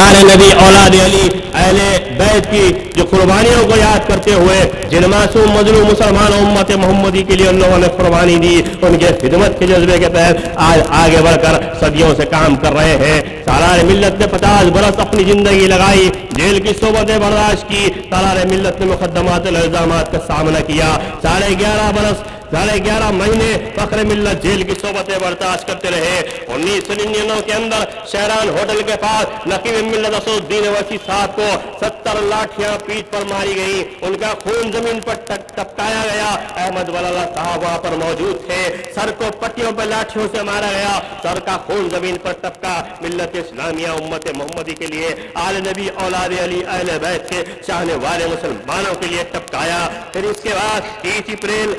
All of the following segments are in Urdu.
آل نبی اولاد علی اہل بیت کی جو قربانیوں کو یاد کرتے ہوئے جن معصوم مظلوم مسلمان امت محمدی کے لیے ان لوگوں نے قربانی دی، ان کے خدمت کے جذبے کے تحت آج آگے بڑھ کر صدیوں سے کام کر رہے ہیں۔ سالار ملت نے 50 برس اپنی زندگی لگائی، جیل کی صحبتیں برداشت کی، سالار ملت نے مقدمات الزامات کا سامنا کیا، 11.5 مہینے فخر ملت جیل کی صحبتیں برداشت کرتے رہے۔ 1999 کے اندر شہران ہوٹل کے پاس نقیب ملت اسد الدین اویسی صاحب کو 70 لاٹھیاں پیٹھ پر ماری گئی، ان کا خون زمین پر ٹپکایا گیا۔ احمد ولی صاحب وہاں پر موجود تھے، سر کو پٹیوں پر لاٹھیوں سے مارا گیا، سر کا خون زمین پر ٹپکا۔ ملت اسلامیہ امت محمدی کے لیے، آل نبی اولاد علی اہل بیت کے چاہنے والے مسلمانوں کے لیے ٹپکایا۔ پھر اس کے بعد 30 اپریل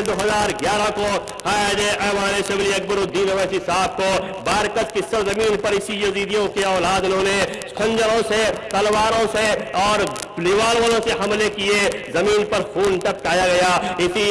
2011 کو قائد ایوان اسمبلی اکبر الدین اویسی صاحب کو بارکت کی سرزمین پر اسی یزیدیوں کے اولاد انہوں نے خنجروں سے، تلواروں سے اور ریوالوروں سے حملے کیے، زمین پر خون ٹپکایا گیا۔ اسی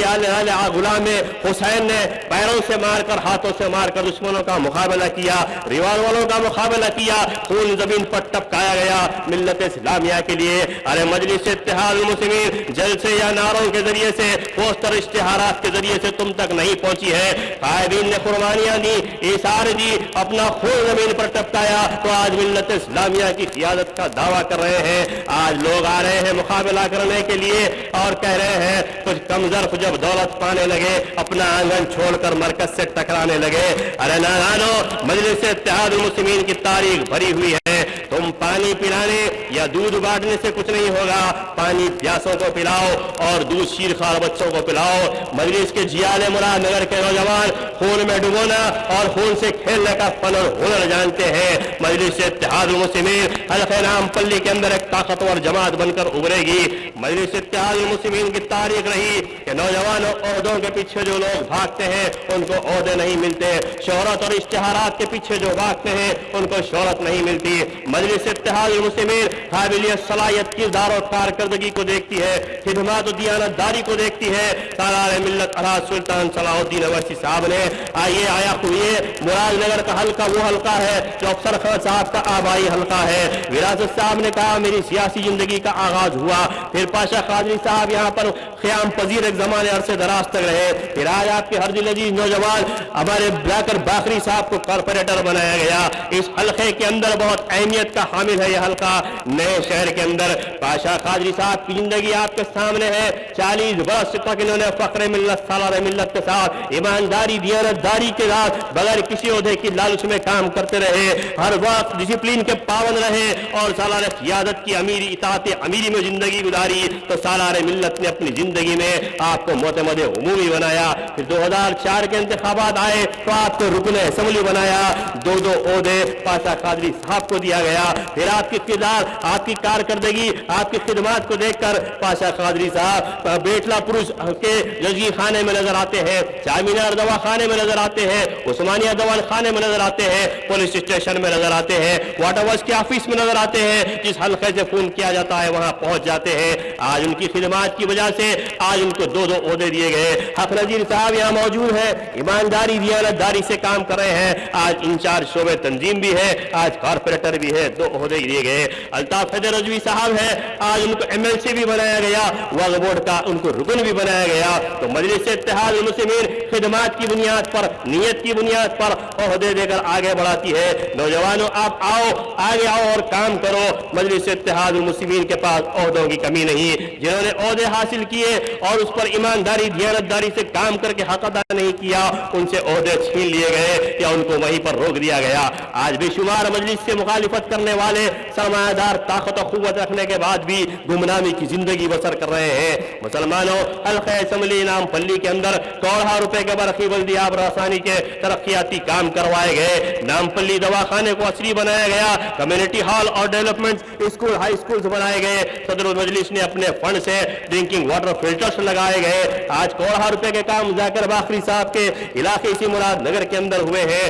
غلام حسین نے پیروں سے مار کر، ہاتھوں سے مار کر دشمنوں کا مقابلہ کیا، ریوالوروں کا مقابلہ کیا، خون زمین پر ٹپکایا گیا ملت اسلامیہ کے لیے۔ ارے مجلس اتحاد المسلمین جلسے یا نعروں کے ذریعے سے، پوسٹر اشتہارات کے ذریعے سے تم تک نہیں پہنچی ہے۔ قائدین نے قربانیاں دی، ایثار دی، اپنا خون زمین پر ٹپکایا، تو آج ملت اسلامیہ کی قیادت کا دعویٰ کر رہے ہیں۔ آج لوگ آ رہے ہیں مقابلہ کرنے کے لیے اور کہہ رہے ہیں کچھ کم ظرف جب دولت پانے لگے اپنا آنگن چھوڑ کر مرکز سے ٹکرانے لگے۔ ارے نانو، مجلس اتحاد المسلمین کی تاریخ بھری ہوئی ہے، تم پانی پلانے یا دودھ بانٹنے سے کچھ نہیں ہوگا، پانی پیاسوں کو پلاؤ اور دودھ شیرخوار بچوں کو پلاؤ۔ مجلس کے جیال مراد نگر کے نوجوان خون میں ڈبونا اور خون سے کھیلنے کا فن اور ہنر جانتے ہیں۔ مجلس اتحاد المسلمین حلقہ نام پلی کے اندر ایک طاقتور جماعت بن کر ابھرے گی۔ مجلس اتحاد المسلمین کی تاریخ رہی کہ نوجوانوں عہدوں کے پیچھے جو لوگ بھاگتے ہیں ان کو عہدے نہیں ملتے، شہرت اور اشتہارات کے پیچھے جو بھاگتے ہیں ان کو شہرت نہیں ملتی۔ مجلس اتحاد المسلمین قابلیت، صلاحیت، کردار اور کارکردگی کو دیکھتی ہے، خدمات و دیانت داری کو دیکھتی ہے۔ سالار ملت الحاج سلطان صلاح الدین اویسی صاحب نے آیا ہوئے مراد نگر کا حلقہ وہ حلقہ ہے جو افسر خان صاحب کا آبائی حلقہ ہے۔ وراثت صاحب نے کہا میری سیاسی زندگی کا آغاز ہوا، پھر پاشا قادری صاحب یہاں پر قیام پذیر ایک زمانے عرصے دراز تک رہے، پھر آج آپ کے ہر عزیز نوجوان ہمارے بلاکر باقری صاحب کو کارپوریٹر بنایا گیا۔ اس حلقے کے اندر بہت اہمیت کا حامل ہے یہ حلقہ نئے شہر کے اندر۔ پاشا قادری صاحب کی زندگی آپ کے سامنے ہے، 40 برس تک انہوں نے فخر ملت، سالار ملت کے ساتھ ایمانداری، دیانت داری کے ساتھ بغیر کسی عہدے کی لالچ میں کام کرتے رہے، ہر وقت ڈسپلین کے پابند رہے اور سالار قیادت کی امیری، اطاعت امیری میں زندگی گزاری۔ تو سالار ملت نے اپنی زندگی میں آپ کو معتمد عمومی بنایا۔ پھر 2004 کے انتخابات آئے تو آپ کو رکن اسمبلی بنایا، 2 عہدے پاشا قادری صاحب کو دیا گیا۔ پھر آپ کی کردار، آپ کی کارکردگی، آپ کی خدمات کو دیکھ کر پاشا قادری صاحب بیٹلا پروش کے جزوی خانے میں نظر آتے ہیں، چار مینار دوا خانے میں نظر آتے ہیں، عثمانیہ دیوان خانے میں نظر آتے ہیں، پولیس اسٹیشن میں نظر آتے ہیں، واٹر ورکس کے آفس میں نظر آتے ہیں، جس حلقے سے فون کیا جاتا ہے وہاں پہنچ جاتے ہیں۔ آج ان کی خدمات کی وجہ سے آج ان کو 2 عہدے دیے گئے۔ حق نذیر صاحب یہاں موجود ہیں، ایمانداری، دیانت داری سے کام کر رہے ہیں، آج انچارج شعبہ تنظیم بھی ہے، آج کارپوریٹر بھی ہے، 2 عہدے دیے گئے۔ الطاف حیدر رضوی صاحب ہیں، آج ان کو MLC بھی بنایا گیا، وقف بورڈ کا ان کو رکن بھی بنایا گیا۔ تو مجلس اتحاد المسلمین خدمات کی بنیاد پر، نیت کی بنیاد پر عہدے دے کر آگے بڑھاتی ہے۔ نوجوانوں آپ آؤ، آگے آؤ اور کام کرو۔ مجلس اتحاد المسلمین کے پاس عہدوں کی کمی نہیں، جنہوں نے عہدے حاصل کیے اور اس پر ایمانداری، دیانت داری سے کام کر کے حق ادا نہیں کیا، ان سے عہدے چھین لیے گئے یا ان کو وہیں پر روک دیا گیا۔ آج بے شمار مجلس سے مخالفت کرنے والے سرمایہ دار طاقت و قوت رکھنے کے بعد بھی گمنامی کی زندگی بسر کر رہے ہیں۔ مسلمانوں، حلقہ اسمبلی نام پلی کے اندر کروڑوں روپے کے برقی بلدی آب رسانی کے ترقیاتی کام کروائے گئے، نام پلی دواخانے کو عصری بنایا گیا، کمیونٹی ہال اور ڈیولپمنٹ اسکول، ہائی اسکولز بنائے گئے، صدر مجلس نے اپنے فنڈ سے ڈرنکنگ واٹر فلٹرز لگائے گئے۔ آج کروڑوں روپے کے کام ذاکر باقری صاحب کے علاقے اسی مراد نگر کے اندر ہوئے ہیں۔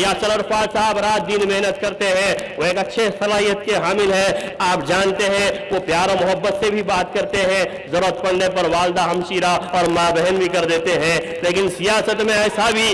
یاسر عرفات صاحب رات دن محنت کرتے ہیں، وہ ایک اچھے صلاحیت کے حامل ہیں، آپ جانتے ہیں، وہ پیار و محبت سے بھی بات کرتے ہیں، ضرورت پڑنے پر والدہ، ہمشیرہ اور ماں بہن بھی کر دیتے ہیں، لیکن سیاست میں ایسا بھی